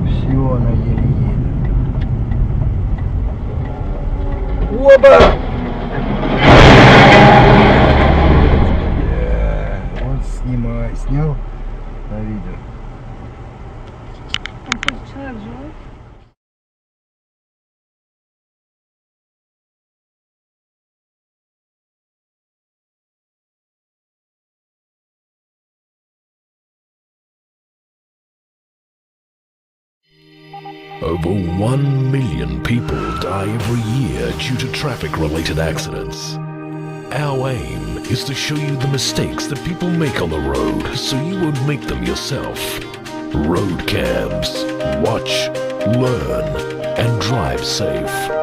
Все, она еле едет. Оба! Вот снимай, снял на видео. Там хоть человек живой? Over 1 million people die every year due to traffic-related accidents. Our aim is to show you the mistakes that people make on the road so you won't make them yourself. Road cams. Watch, learn, and drive safe.